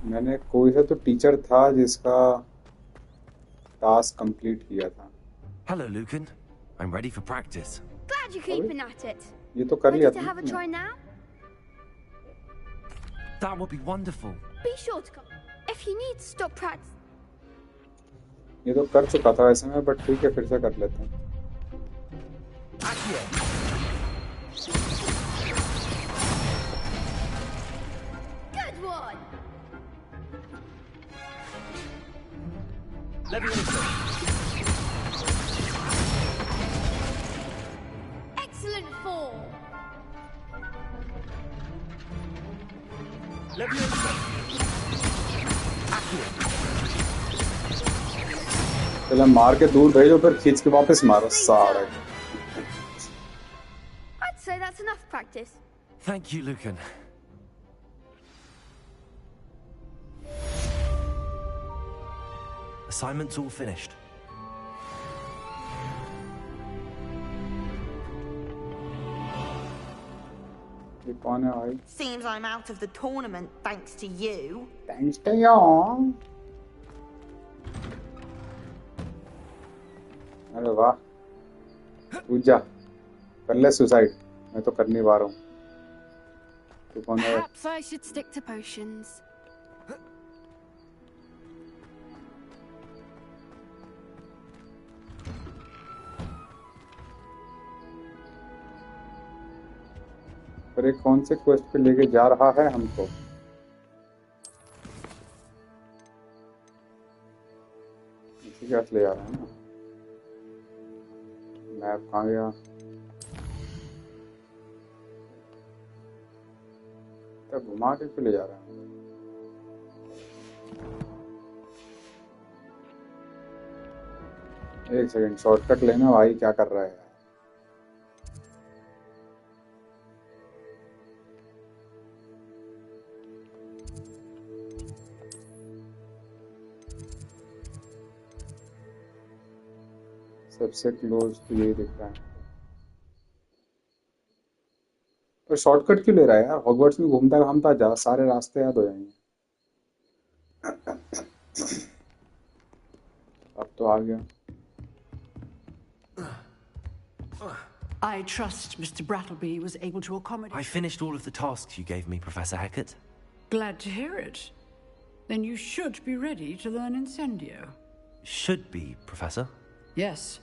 मैंने कोई सा तो टीचर था जिसका टास्क कंप्लीट किया था। Hello, Lucan. I'm ready for practice. Glad you're अबे keeping at it. ये तो कर लिया Ready to था have a तुमने। try now? That would be wonderful. Be sure to come. If you need to stop practice. ये तो कर चुका था वैसे में, बट ठीक है फिर से कर लेते हैं। Accio. Good one. Leviosa. Excellent form. Leviosa. Accio. पहले मार के दूर भेजो फिर खींच के वापस मारो सारे। I'd say that's enough practice. Thank you, Lucan. Assignment's all finished. ये कौन है भाई? Seems I'm out of the tournament thanks to you. Thanks to you. अरे वाह, कूद जा, कर ले सुसाइड। मैं तो कर नहीं पा रहा हूँ। तू कौन है? Perhaps I should stick to potions. पर ये कौन से क्वेस्ट पे लेके जा रहा है हमको? इसी के साथ ले जा रहा है ना? मैप कहाँ गया? तब घुमा के क्यों ले जा रहा है? एक सेकंड, शॉर्टकट लेना भाई, क्या कर रहा है? सबसे क्लोज तो यही दिख रहा है। पर शॉर्टकट क्यों ले रहा है यार? हॉगवर्ट्स में घूमता घामता जा, सारे रास्ते याद हो जाएंगे। अब तो आ गया। I trust Mr. Brattleby was able to accommodate. I finished all of the tasks you gave me, Professor Hecat. Glad to hear it. Then you should be ready to learn Incendio. Should be, Professor. Yes.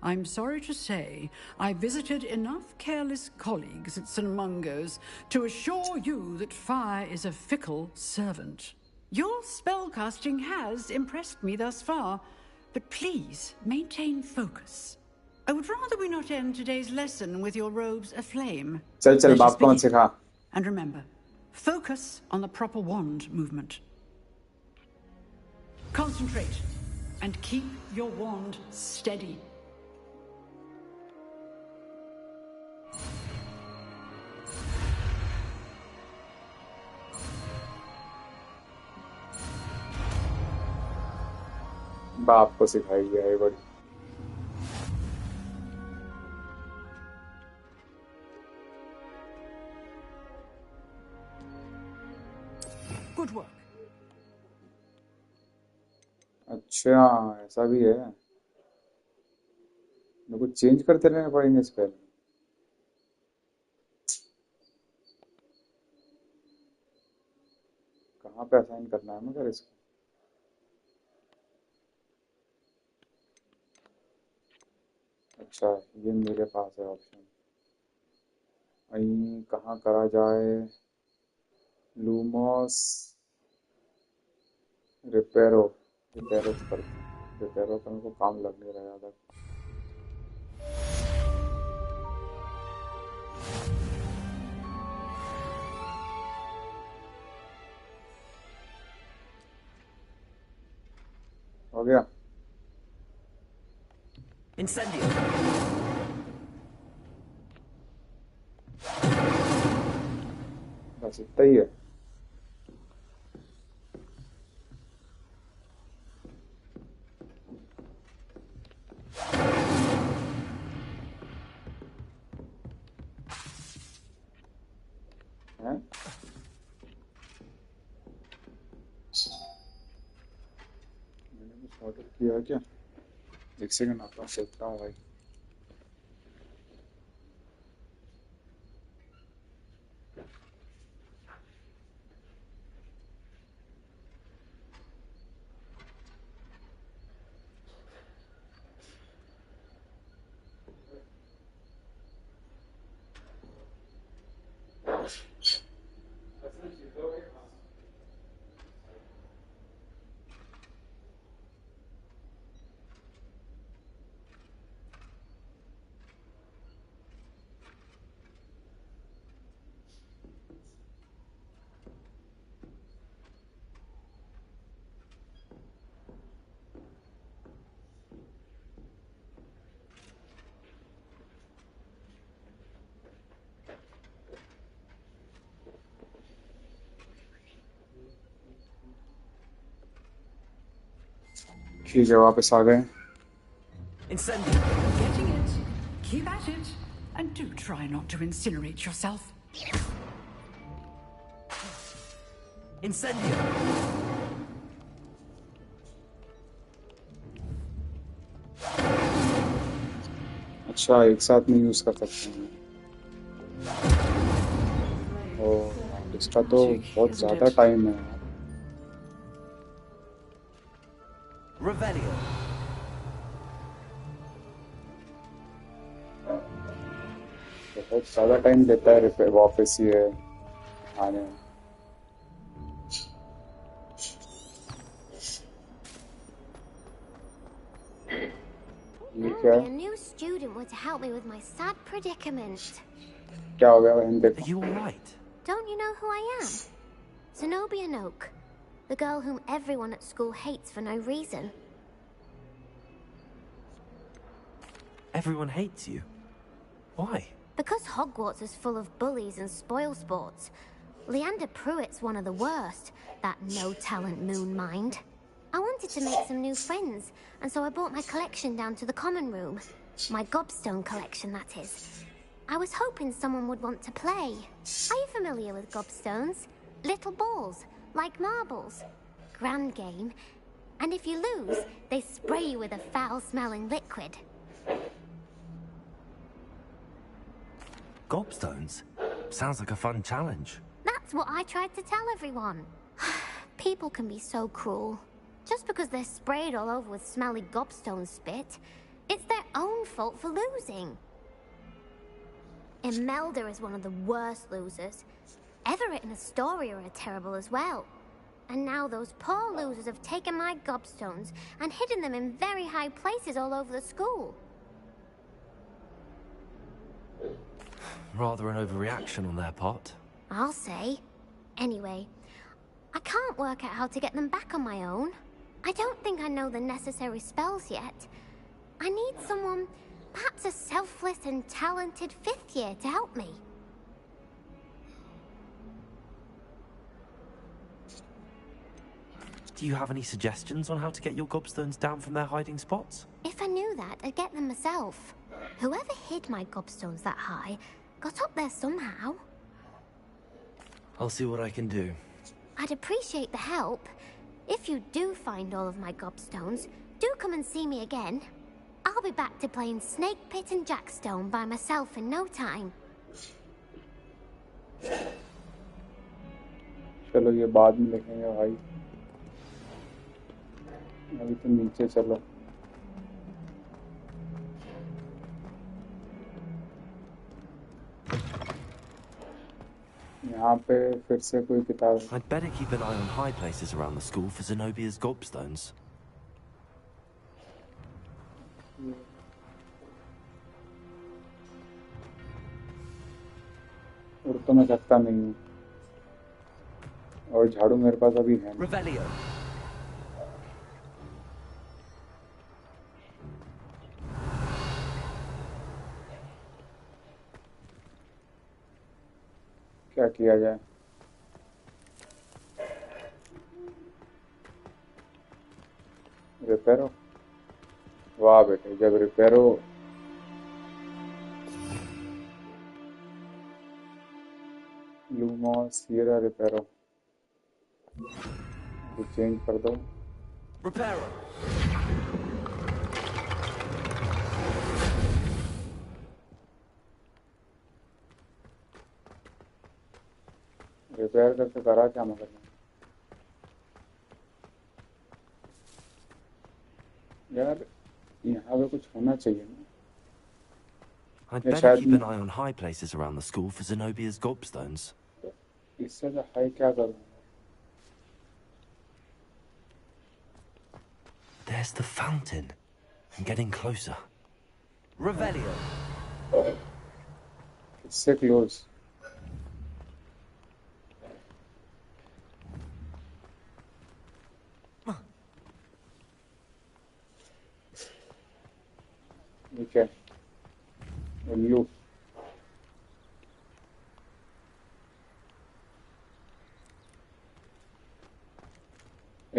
I'm sorry to say I visited enough careless colleagues at St. Mungo's to assure you that fire is a fickle servant. Your spellcasting has impressed me thus far, but please maintain focus. I would rather we not end today's lesson with your robes aflame. चल चल, Let us बाप को मत begin. सिखा। And remember, focus on the proper wand movement. Concentrate and keep your wand steady. बाप को सिखाई गया है बड़ी। Good work. अच्छा, ऐसा भी है। मेरे को चेंज करते रहने पड़ेंगे स्पेल। कहाँ पे असाइन करना है मगर इसको? अच्छा, ये मेरे पास है ऑप्शन। अहीं कहाँ करा जाए? लूमोस रिपेरो। रिपेरो कर, रिपेरो करने को काम लग नहीं रहा ज़्यादा। हो गया। Incendio. बस इतना ही है। हैं? ऑर्डर किया क्या? एक सेकंड आता हूँ, देखता हूँ भाई। ठीक है, वापस आ गए। Incendio. Getting it. Keep at it. And do try not to incinerate yourself. Incendio. अच्छा, एक साथ नहीं यूज कर सकते हैं। और इसका तो Magic, बहुत isn't ज्यादा it? टाइम है। Revelio. बहुत ज्यादा टाइम लेता है रिपेयर वापस ये आने में। ये क्या Only है? a new student were to help me with my sad predicament. क्या हो गया बहन? Are देखो। you all right? Don't you know who I am? Zenobia Noak, the girl whom everyone at school hates for no reason. Everyone hates you. Why? Because Hogwarts is full of bullies and spoilsports. Leander Pruitt's one of the worst, that no-talent moon mind. I wanted to make some new friends, and so I brought my collection down to the common room. My gobstone collection, that is. I was hoping someone would want to play. Are you familiar with gobstones? Little balls, like marbles. Grand game. And if you lose, they spray you with a foul-smelling liquid. Gobstones? Sounds like a fun challenge. That's what I tried to tell everyone. People can be so cruel. Just because they're sprayed all over with smelly gobstone spit, it's their own fault for losing. Imelda is one of the worst losers. Everett and Astoria are terrible as well. And now those poor losers have taken my gobstones and hidden them in very high places all over the school. Rather an overreaction on their part. I'll say. Anyway, I can't work out how to get them back on my own. I don't think I know the necessary spells yet. I need someone, perhaps a selfless and talented fifth year to help me. Do you have any suggestions on how to get your gobstones down from their hiding spots? If I knew that, I'd get them myself. Whoever hid my gobstones that high got up there somehow. I'll see what I can do. I'd appreciate the help. If you do find all of my gobstones, do come and see me again. I'll be back to playing Snake Pit and Jackstone by myself in no time. चलो ये बाद में देखेंगे भाई, अभी तो नीचे चलो। यहाँ पे फिर से कोई किताब। I'd better keep an eye on high places around the school for Zenobia's gobstones. उड़ तो मैं सकता नहीं हूँ, और झाड़ू मेरे पास अभी है नहीं। Revelio. क्या किया जाए? रिपेयर हो? वाह बेटे, जब रिपेयर हो लूमॉस हीरा रिपेयर हो, चेंज कर दो। Reparo. रिपेयर करके करा क्या मगर यार यहाँ पे कुछ होना चाहिए ना I'd या better शायद keep an eye on high places around the school for Zenobia's gobstones. इससे तो हाई क्या करूँ There's the fountain. I'm getting closer. Revelio. इससे क्लोज ठीक है उल्लू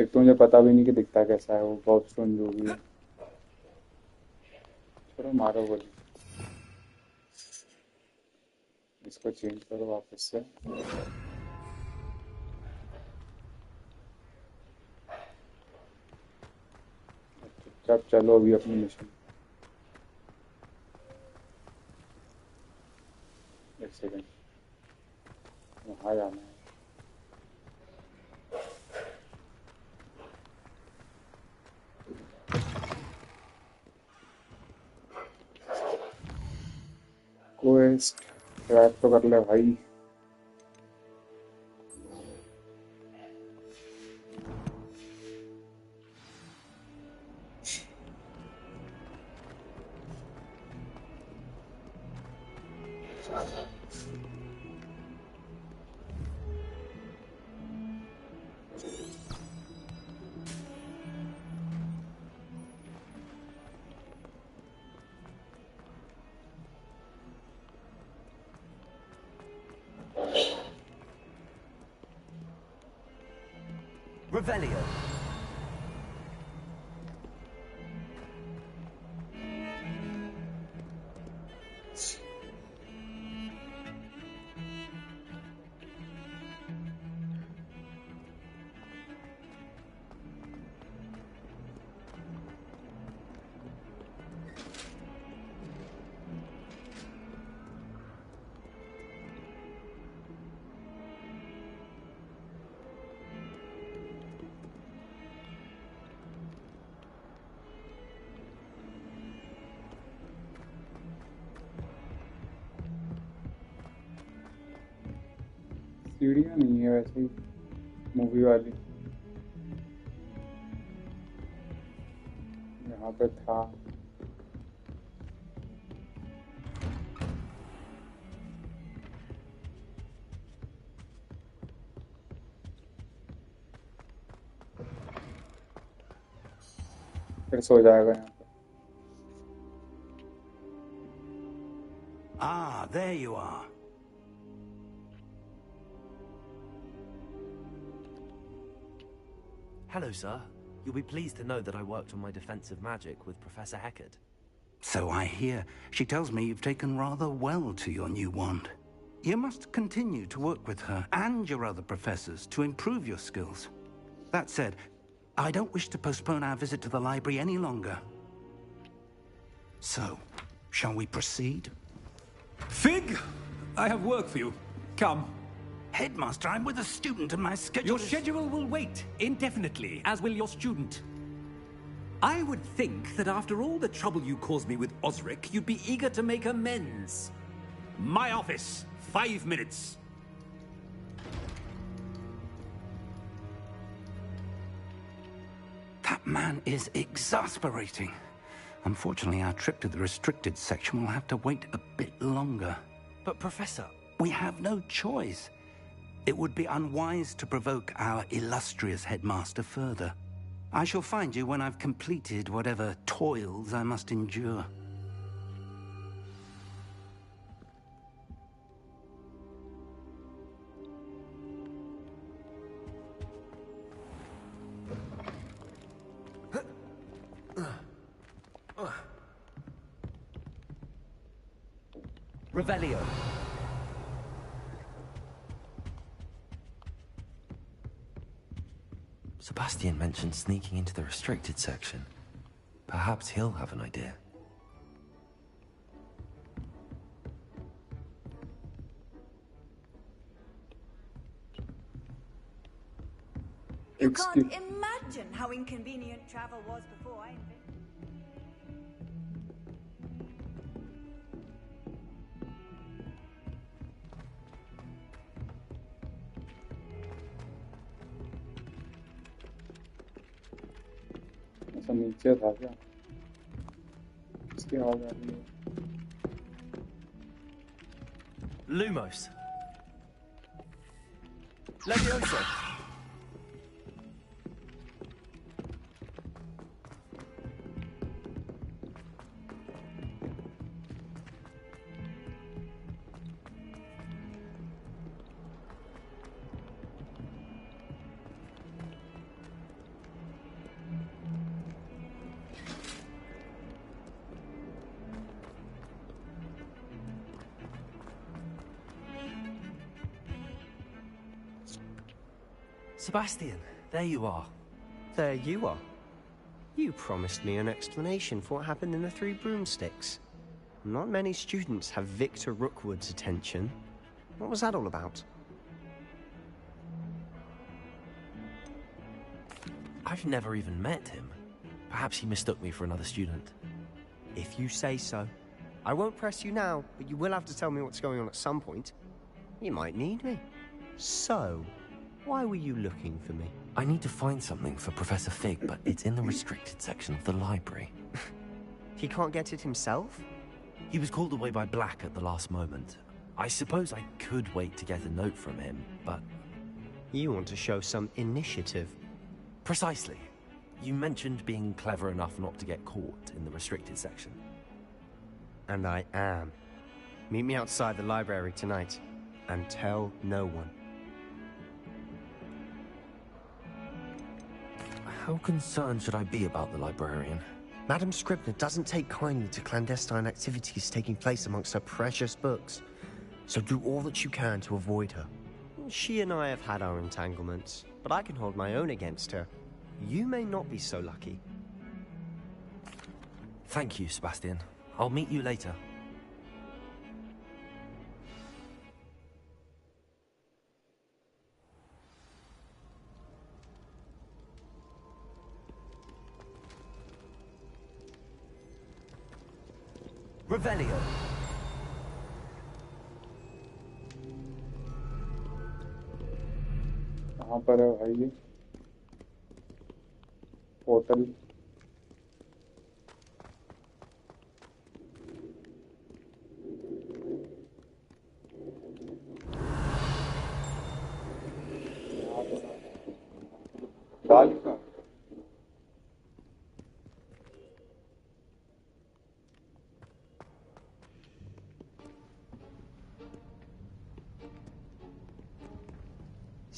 एक तो मुझे पता भी नहीं कि दिखता कैसा है वो गॉबस्टोन जो भी है छोड़ो मारो बोली इसको चेंज करो वापस से चुपचाप चलो अभी अपनी मिशन एक सेकेंड वहाँ जाना है क्वेस्ट ट्रैक तो कर ले भाई Revelio. सीढ़ियाँ नहीं है वैसे ही मूवी वाली यहाँ पे था फिर सो जाएगा यहाँ पे Ah, there you are. Hello, sir. You'll be pleased to know that I worked on my defensive magic with Professor Heckard. So I hear. She tells me you've taken rather well to your new wand. You must continue to work with her and your other professors to improve your skills. That said, I don't wish to postpone our visit to the library any longer. So, shall we proceed? Fig! I have work for you. Come. Headmaster, I'm with a student and my schedule Your is... schedule will wait indefinitely, as will your student. I would think that after all the trouble you caused me with Osric, you'd be eager to make amends. My office, 5 minutes. That man is exasperating. Unfortunately, our trip to the restricted section will have to wait a bit longer. But, Professor... We have no choice. It would be unwise to provoke our illustrious headmaster further. I shall find you when I've completed whatever toils I must endure. Revelio. Sebastian mentioned sneaking into the restricted section. Perhaps he'll have an idea. You Fix can't the- imagine how inconvenient travel was before I invented. ऐसा नीचे था क्या? इसकी आवाज आ रही है। Lumos. Levioso. Sebastian, there you are. There you are. You promised me an explanation for what happened in the Three Broomsticks. Not many students have Victor Rookwood's attention. What was that all about? I've never even met him. Perhaps he mistook me for another student. If you say so. I won't press you now, but you will have to tell me what's going on at some point. You might need me. So, why were you looking for me? I need to find something for Professor Fig, but it's in the restricted section of the library. He can't get it himself? He was called away by Black at the last moment. I suppose I could wait to get a note from him, but... You want to show some initiative. Precisely. You mentioned being clever enough not to get caught in the restricted section. And I am. Meet me outside the library tonight, and tell no one. How concerned should I be about the librarian? Madam Scribner doesn't take kindly to clandestine activities taking place amongst her precious books, so do all that you can to avoid her. She and I have had our entanglements, but I can hold my own against her. You may not be so lucky. Thank you, Sebastian. I'll meet you later. Revelio. कहाँ पर है भाई ये? Portal. डाल का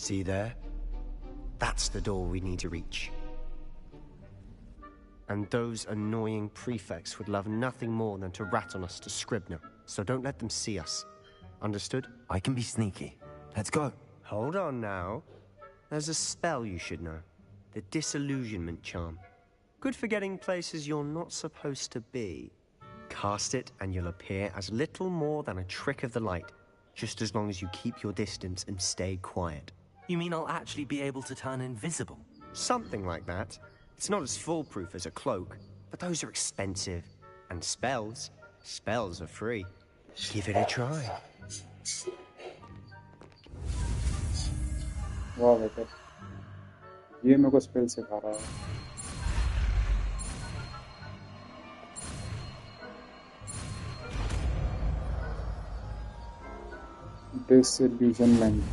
See there? That's the door we need to reach. And those annoying prefects would love nothing more than to rat on us to Scribner, so don't let them see us. Understood? I can be sneaky. Let's go. Hold on now. There's a spell you should know. The Disillusionment Charm. Good for getting places you're not supposed to be. Cast it and you'll appear as little more than a trick of the light, just as long as you keep your distance and stay quiet. You mean I'll actually be able to turn invisible? Something like that. It's not as foolproof as a cloak, but those are expensive. And spells are free. Give it a try. वाह बेटा, ये मेरे को spell सिखा रहा है। Disillusionment.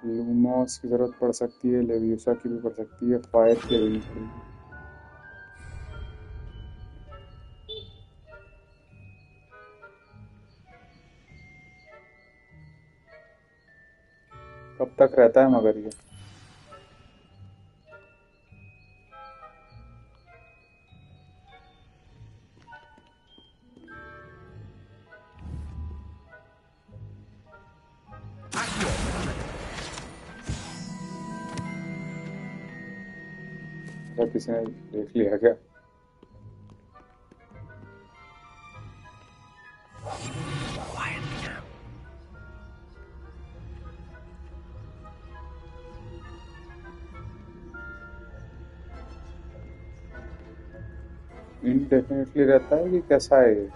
Lumos की जरूरत पड़ सकती है, लेवियोसा की भी पड़ सकती है, फायर की भी नहीं पड़ेगी। कब तक रहता है मगर ये? किसी ने देख लिया क्या? इनडेफिनेटली रहता है कि कैसा है ये?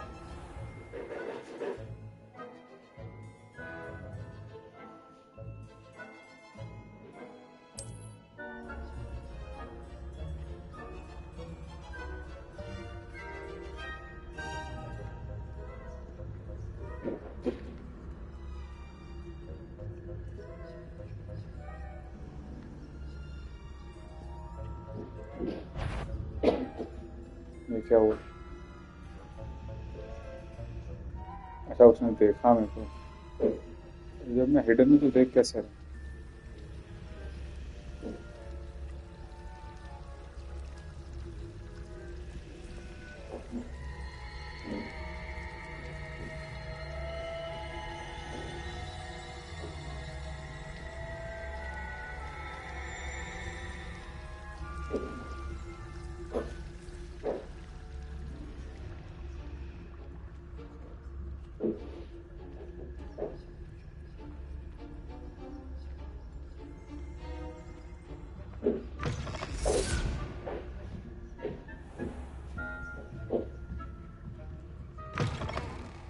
ये क्या हुआ? अच्छा, उसने देखा मेरे को। जब मैं हिडन में तो देख कैसे रहा?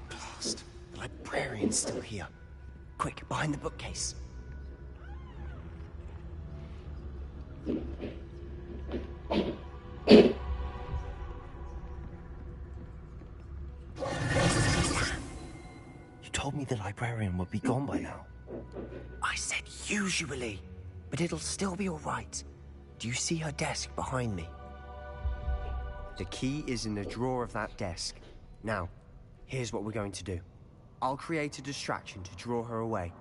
Blast. The librarian's still here. Quick, behind the bookcase. You told me the librarian would be gone by now. I said usually, but it'll still be all right. Do you see her desk behind me? The key is in the drawer of that desk. Now, here's what we're going to do. I'll create a distraction to draw her away.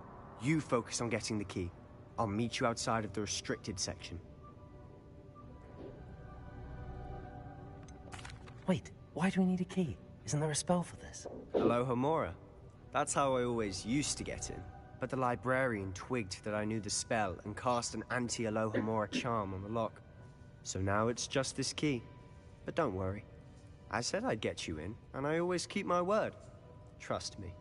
You focus on getting the key. I'll meet you outside of the restricted section. Wait, why do we need a key? Isn't there a spell for this? Alohomora. That's how I always used to get in. But the librarian twigged that I knew the spell and cast an anti-Alohomora charm on the lock. So now it's just this key. But don't worry. I said I'd get you in, and I always keep my word. Trust me.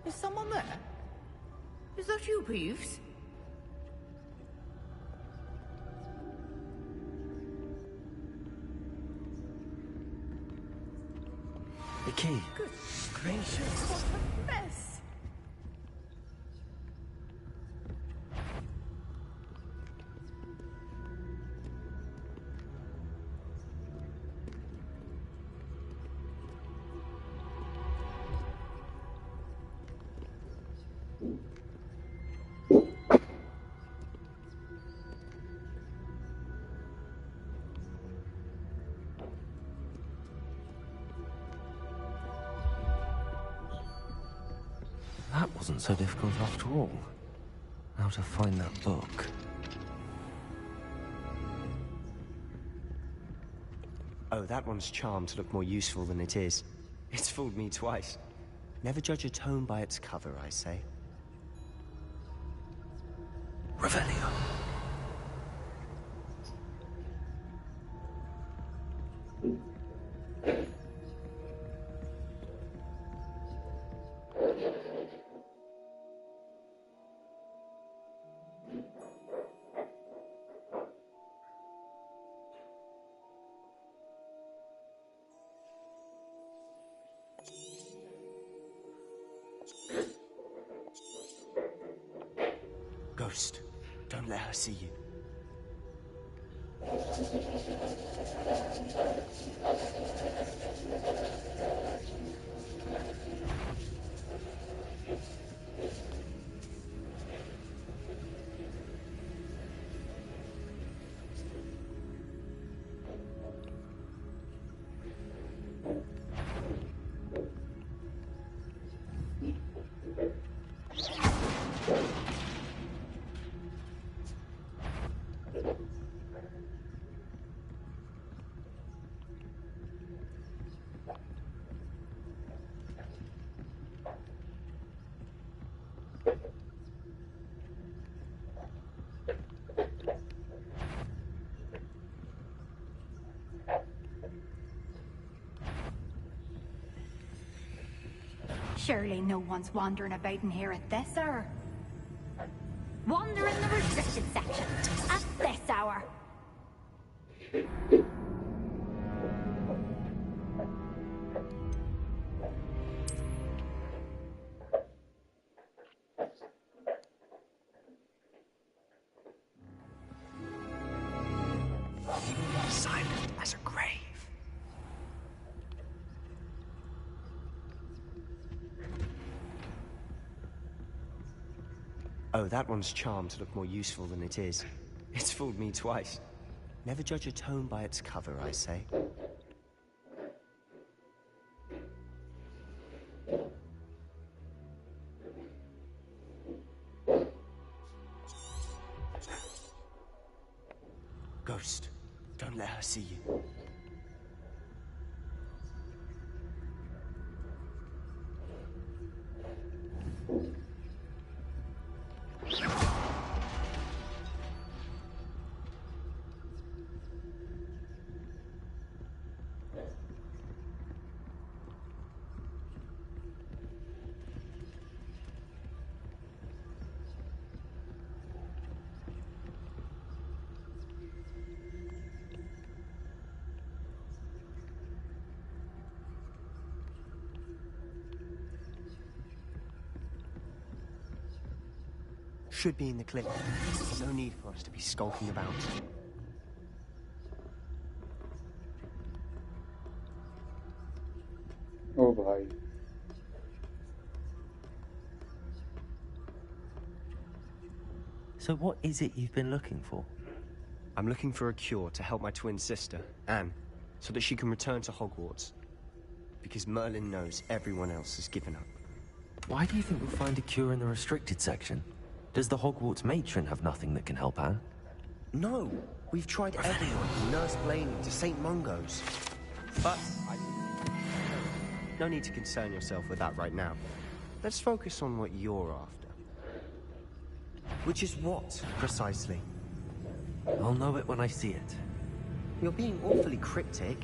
Is someone there? Is that you, Peeves? The key. Good gracious, what a mess! That wasn't so difficult after all. How to find that book? Oh, that one's charmed to look more useful than it is. It's fooled me twice. Never judge a tome by its cover, I say. Revelio. Ghost, don't let her see you. Surely no one's wandering about in here at this hour. Wander in the restricted section at this hour. Silent as a grave. Oh, that one's charmed to look more useful than it is. It's fooled me twice. Never judge a tome by its cover, I say. Ghost, don't let her see you. Should be in the clip. No need for us to be skulking about. ओ भाई So what is it you've been looking for? I'm looking for a cure to help my twin sister, Anne, so that she can return to Hogwarts. Because Merlin knows everyone else has given up. Why do you think we'll find a cure in the restricted section? Does the Hogwarts matron have nothing that can help Anne? No, we've tried everyone from Nurse Blaney to St. Mungo's. But no need to concern yourself with that right now. Let's focus on what you're after. Which is what, precisely? I'll know it when I see it. You're being awfully cryptic.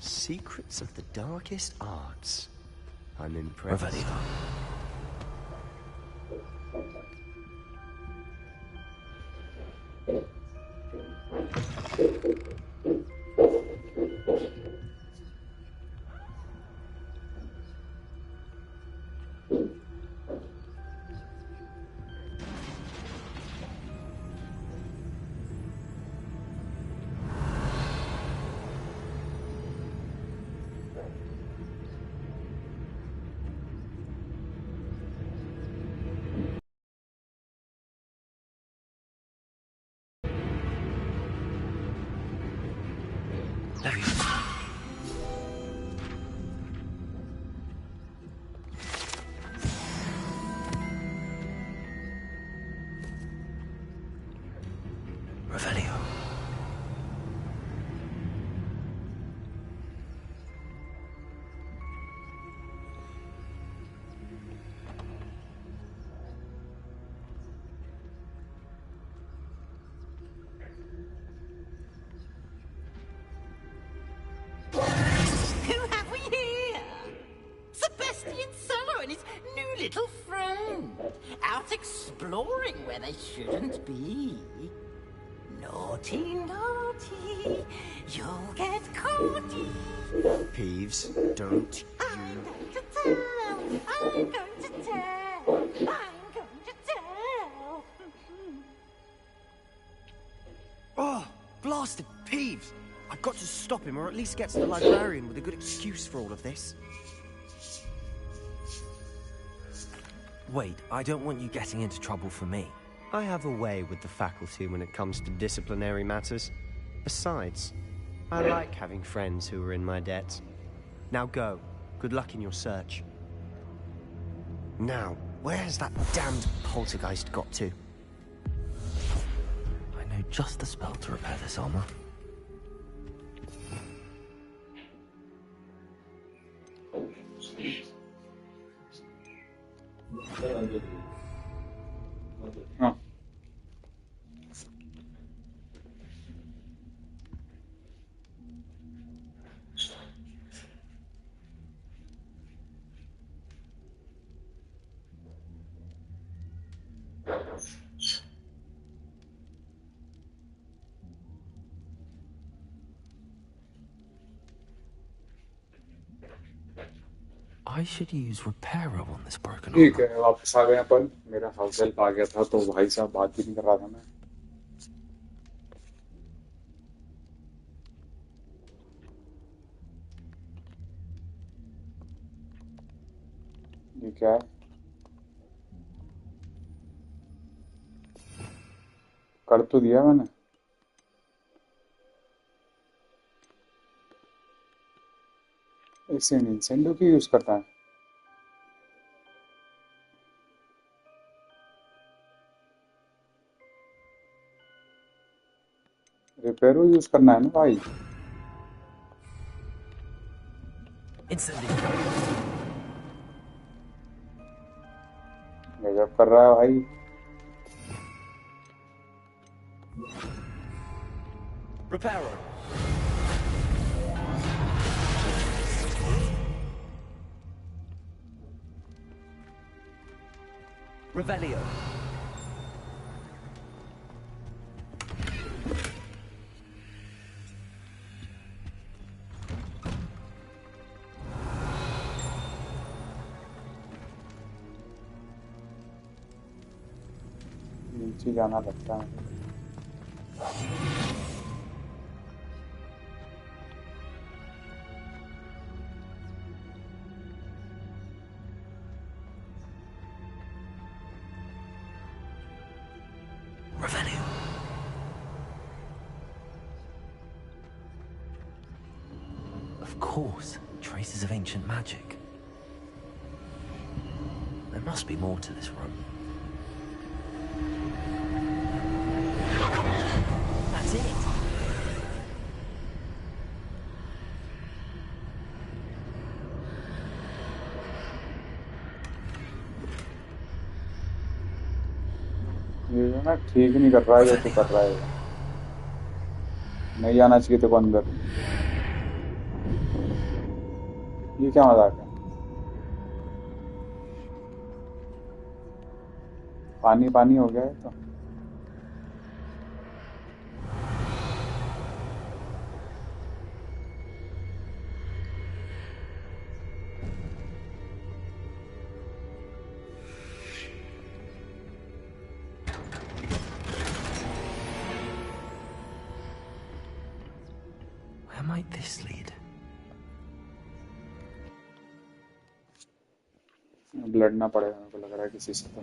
Secrets of the darkest arts. I'm impressed. Revelio. Revelio. Who have we here? Sebastian Cello and his new little friend. Out exploring where they shouldn't be. Naughty, naughty. You'll get caughty. Peeves, don't I'm going to tell. I'm going to tell. I'm going to bastard Peeves! I've got to stop him, or at least get to the librarian with a good excuse for all of this. Wait, I don't want you getting into trouble for me. I have a way with the faculty when it comes to disciplinary matters. Besides, I like having friends who are in my debt. Now go. Good luck in your search. Now, where's that damned poltergeist got to? I know just the spell to repair this armor. हाँ I should use repairer on this broken ठीक armor. है, वापस आ गए अपन। मेरा house help आ गया था तो भाई साहब बात भी नहीं कर रहा था मैं। ये क्या है? कर तो दिया मैंने। इसे निंसेंडो की यूज करता है। रिपेयरो यूज करना है ना भाई। गजब कर रहा है भाई। Repairer. Revelio. नीचे जाना लगता है। Revelio. Of course, traces of ancient magic. There must be more to this room. That's it. ये जो ना ठीक नहीं कर रहा है जो तू कर रहा है। नहीं आना चाहिए तेरे को अंदर। ये क्या मजाक है? पानी पानी हो गया है तो। Where might this lead? अब लड़ना पड़ेगा मेरे को लग रहा है किसी से तो।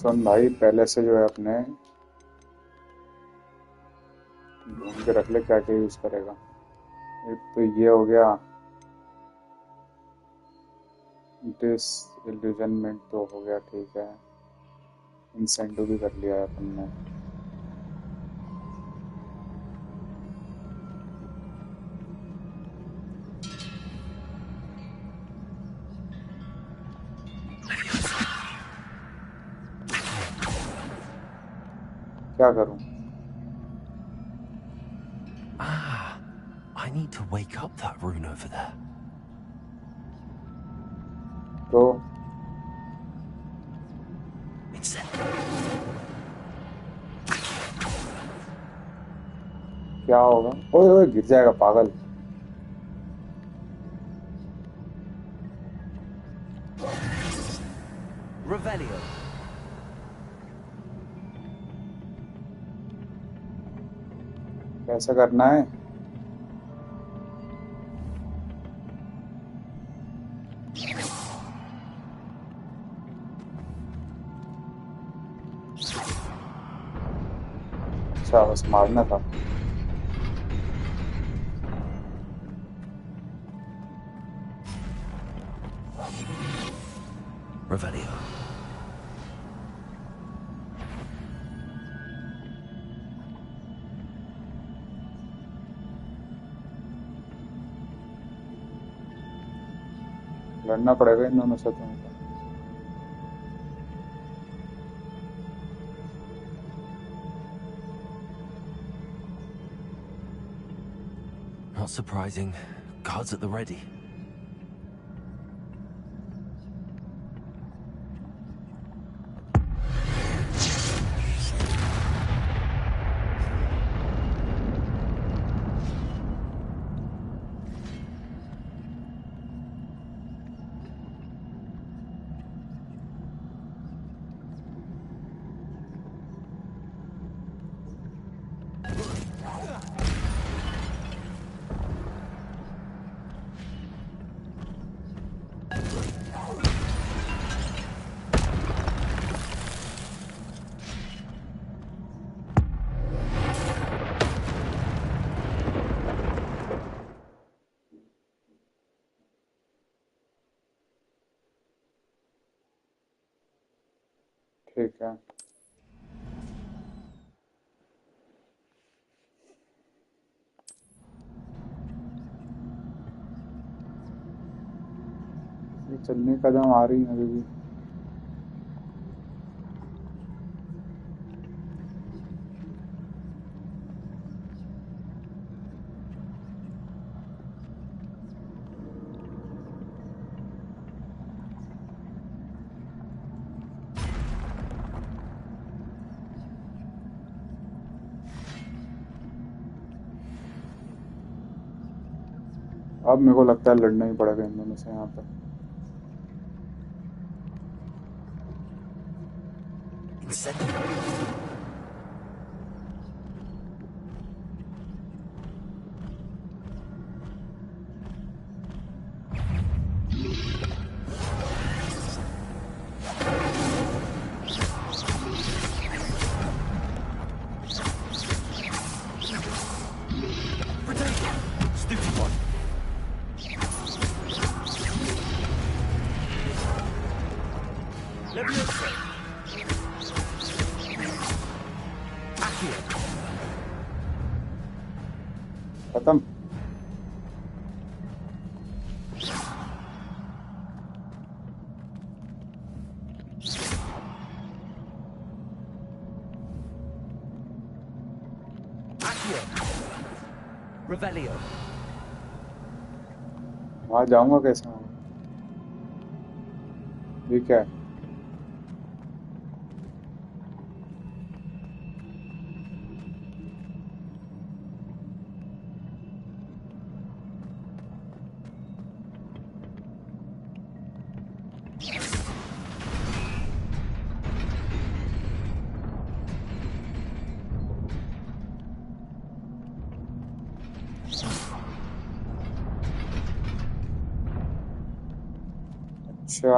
सुन भाई, पहले से जो है अपने ढूंढ के रख ले क्या क्या यूज करेगा। एक तो ये हो गया, डिसइल्यूजनमेंट तो हो गया, ठीक है। इंसेंटिव भी कर लिया है अपन ने। क्या करूं? Ah, I need to wake up that rune over there. तो क्या होगा? ओए ओए गिर जाएगा पागल। Revelio. कैसा करना है? अच्छा बस मारना था। Revelio. लड़ना पड़ेगा इन दोनों से तुमको। Not surprising. Guards at the ready. ठीक है। ये चलने कदम आ रही है अभी भी। अब मेरे को लगता है लड़ना ही पड़ेगा इन दोनों से यहाँ पर। खत्म। Revelio. वहां जाऊंगा कैसे मैं? ये क्या है? अच्छा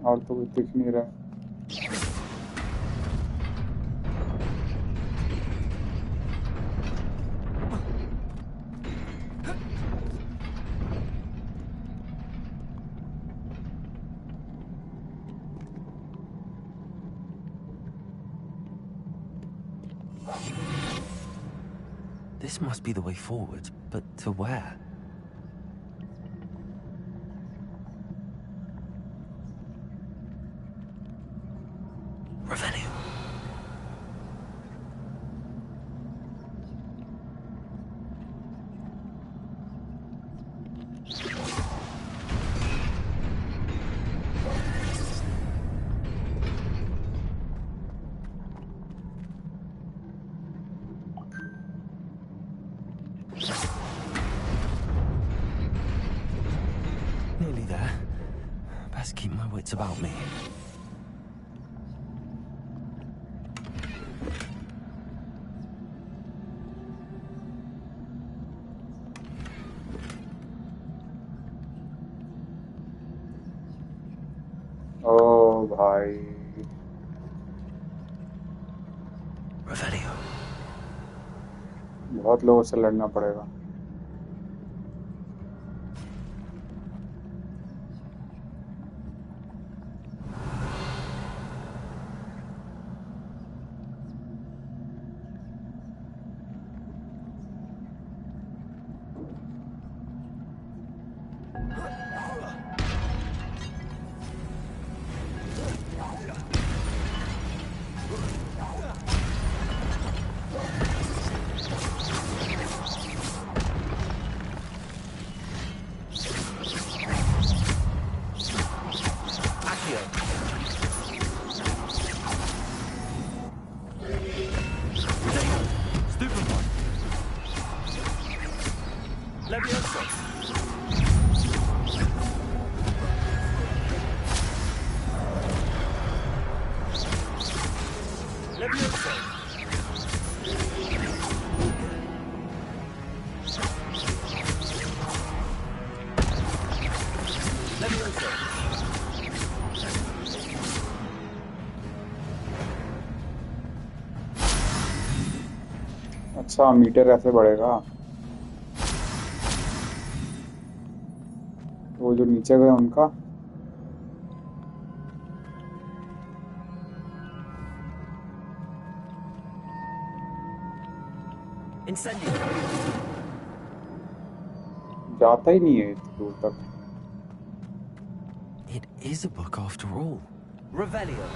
और तो कुछ दिख नहीं रहा है। This must be the way forward, but to where? Revelio. What about me? ओ भाई Revelio. बहुत लोगों से लड़ना पड़ेगा। अच्छा मीटर ऐसे बढ़ेगा। वो जो नीचे गए उनका जाता ही नहीं है इतनी दूर तक। It is a book after all. Revelio.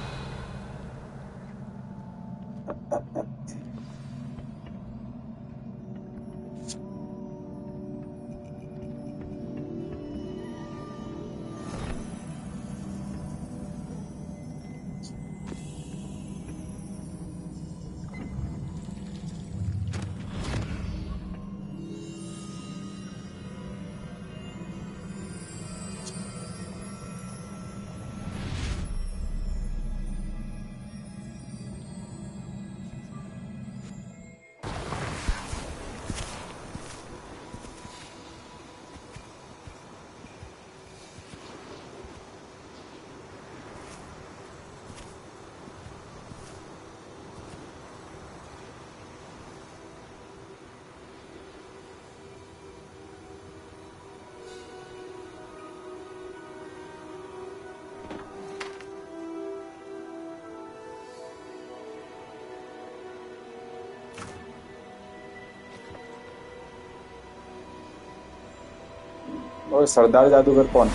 और सरदार जादूगर कौन?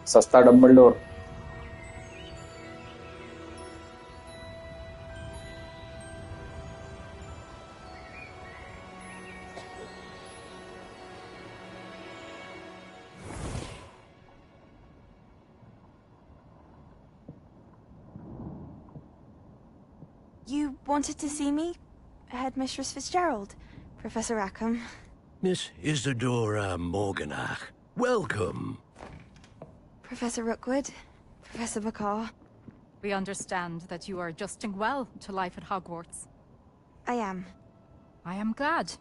सस्ता Dumbledore. You wanted to see me? Headmistress Fitzgerald? Professor Rackham? Miss Isadora Morganach, welcome. Professor Rookwood? Professor Bakar? We understand that you are adjusting well to life at Hogwarts. I am. I am glad.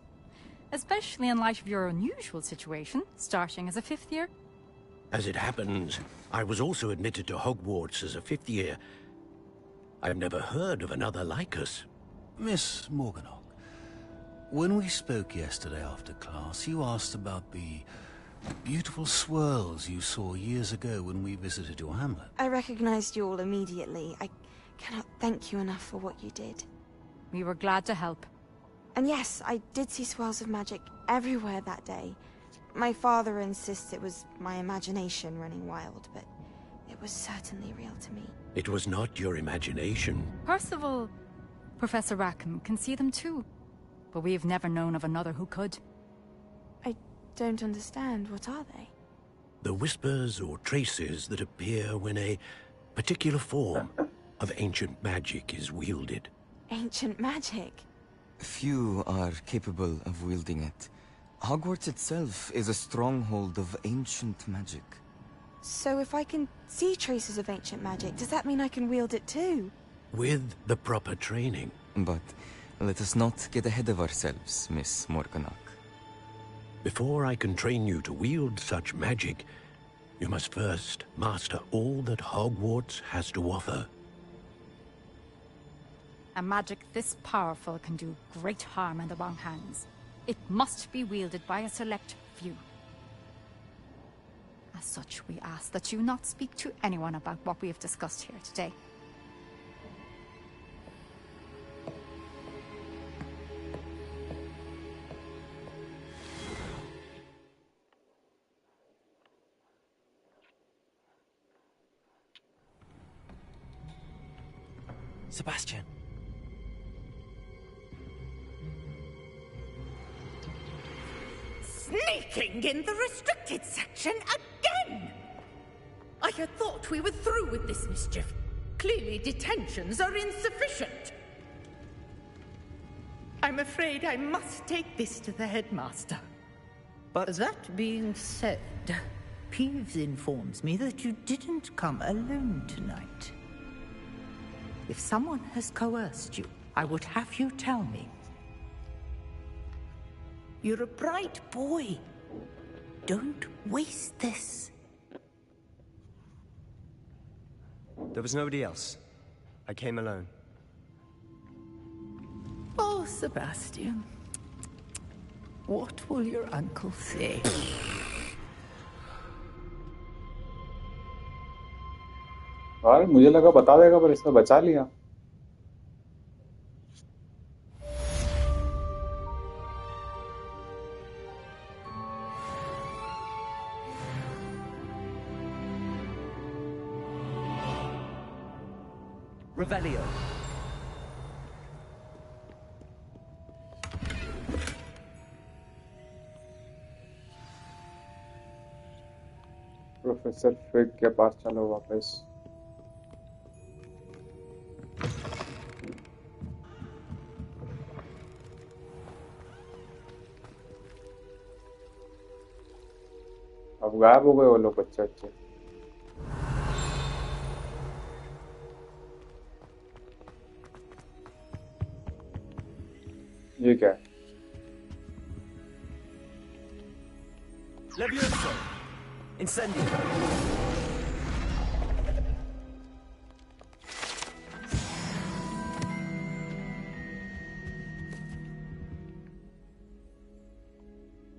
Especially in light of your unusual situation, starting as a 5th year. As it happens, I was also admitted to Hogwarts as a 5th year. I've never heard of another like us. Miss Morganach, When we spoke yesterday after class, you asked about the beautiful swirls you saw years ago when we visited your hamlet. I recognized you all immediately. I cannot thank you enough for what you did. We were glad to help. And yes, I did see swirls of magic everywhere that day. My father insists it was my imagination running wild, but it was certainly real to me. It was not your imagination. Percival, Professor Rackham can see them too. But we've never known of another who could. I don't understand. What are they? The whispers or traces that appear when a particular form of ancient magic is wielded. Ancient magic? Few are capable of wielding it. Hogwarts itself is a stronghold of ancient magic. So if I can see traces of ancient magic, does that mean I can wield it too? With the proper training. But let us not get ahead of ourselves, Miss Morganach. Before I can train you to wield such magic, you must first master all that Hogwarts has to offer. A magic this powerful can do great harm in the wrong hands. It must be wielded by a select few. As such, we ask that you not speak to anyone about what we have discussed here today. Sebastian. Sneaking in the restricted section again! I had thought we were through with this mischief. Clearly detentions are insufficient. I'm afraid I must take this to the headmaster. But that being said, Peeves informs me that you didn't come alone tonight. If someone has coerced you, I would have you tell me. You're a bright boy. Don't waste this. There was nobody else. I came alone. Oh, Sebastian. What will your uncle say? और मुझे लगा बता देगा पर इसने बचा लिया. Revelio. Professor fig के पास चलो वापस. अब गायब हो गए वो लोग बच्चे अच्छे. ये क्या है? Levioso. Incendio.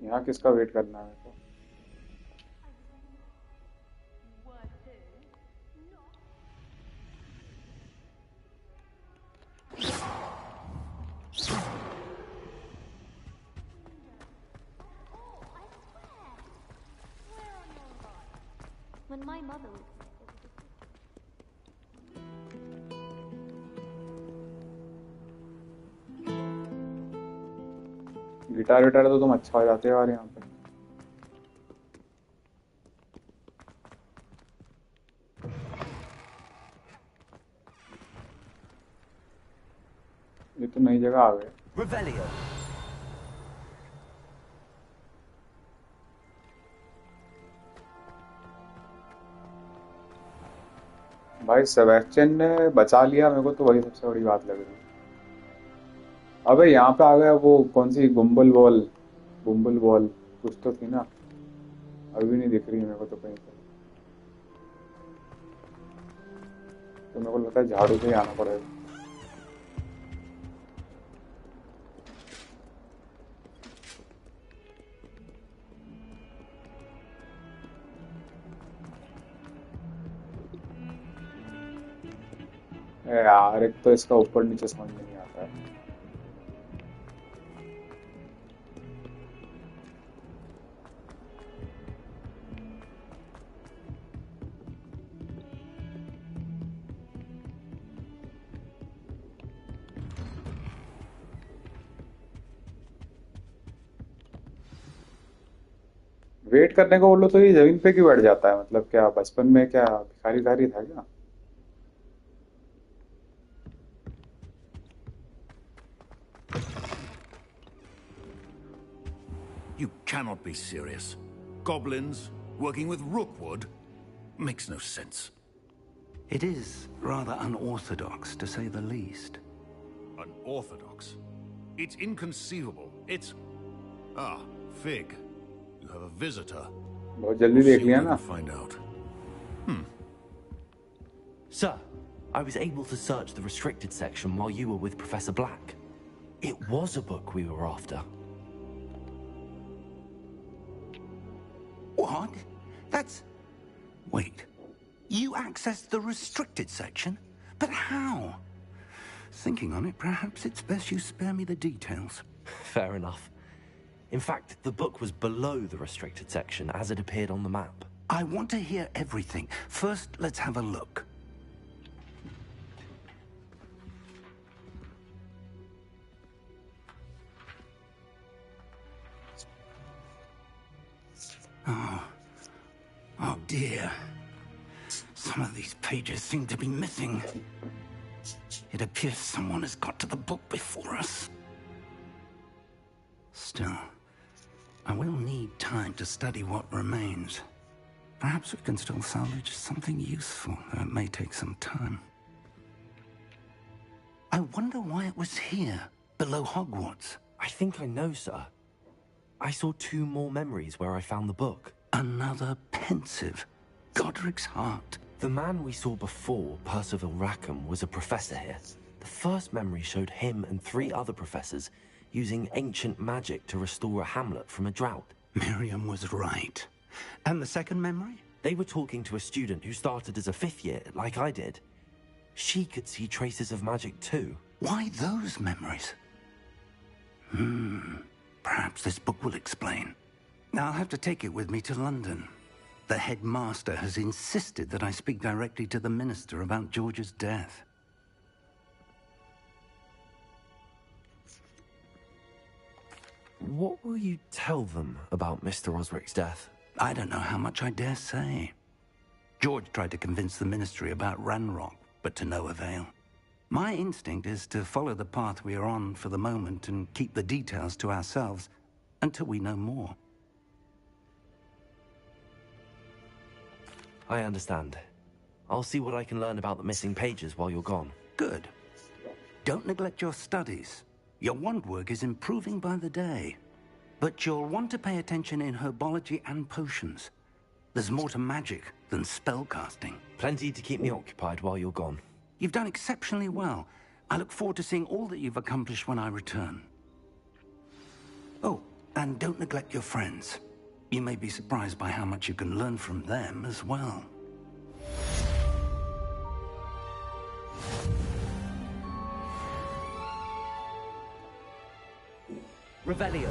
यहाँ किसका वेट करना है तो? When my mother was guitar विटार तो तुम अच्छा हो जाते हो यार यहाँ पे. ये तो नई जगह आ गए. Revelio. भाई सेबेस्टियन ने बचा लिया मेरे को तो वही सबसे बड़ी बात लग रही है. अबे यहाँ पे आ गया वो कौन सी बुम्बल बॉल कुछ तो थी ना. अभी नहीं दिख रही मेरे को तो कहीं पे. तो मेरे को लगता है झाड़ू से ही आना पड़ेगा. यार एक तो इसका ऊपर नीचे समझ में नहीं आता है। वेट करने को बोलो तो ये जमीन पे क्यों बैठ जाता है? मतलब क्या बचपन में क्या भिखारी भिखारी था क्या? You cannot be serious. Goblins working with Rookwood makes no sense. It is rather unorthodox, to say the least. Unorthodox? It's inconceivable. It's... Ah, Fig. You have a visitor. बहुत जल्दी देख लिया ना? Find out. Sir, I was able to search the restricted section while you were with Professor Black. It was a book we were after. What? That's... Wait. You accessed the restricted section? But how? Thinking on it, perhaps it's best you spare me the details. Fair enough. In fact, the book was below the restricted section as it appeared on the map. I want to hear everything. First, let's have a look. Oh dear. Some of these pages seem to be missing. It appears someone has got to the book before us. Still, I will need time to study what remains. Perhaps we can still salvage something useful, though it may take some time. I wonder why it was here, below Hogwarts. I think I know, sir. I saw 2 more memories where I found the book. Another pensive. Godric's heart. The man we saw before, Percival Rackham, was a professor here. The first memory showed him and 3 other professors using ancient magic to restore a hamlet from a drought. Miriam was right. And the second memory? They were talking to a student who started as a 5th year, like I did. She could see traces of magic too. Why those memories? Perhaps this book will explain. I'll have to take it with me to London. The headmaster has insisted that I speak directly to the minister about George's death. What will you tell them about Mr. Osric's death? I don't know how much I dare say. George tried to convince the ministry about Ranrock, but to no avail. My instinct is to follow the path we are on for the moment and keep the details to ourselves until we know more. I understand. I'll see what I can learn about the missing pages while you're gone. Good. Don't neglect your studies. Your wand work is improving by the day. But you'll want to pay attention in herbology and potions. There's more to magic than spellcasting. Plenty to keep me occupied while you're gone. You've done exceptionally well. I look forward to seeing all that you've accomplished when I return. Oh, and don't neglect your friends. You may be surprised by how much you can learn from them as well. Revelio.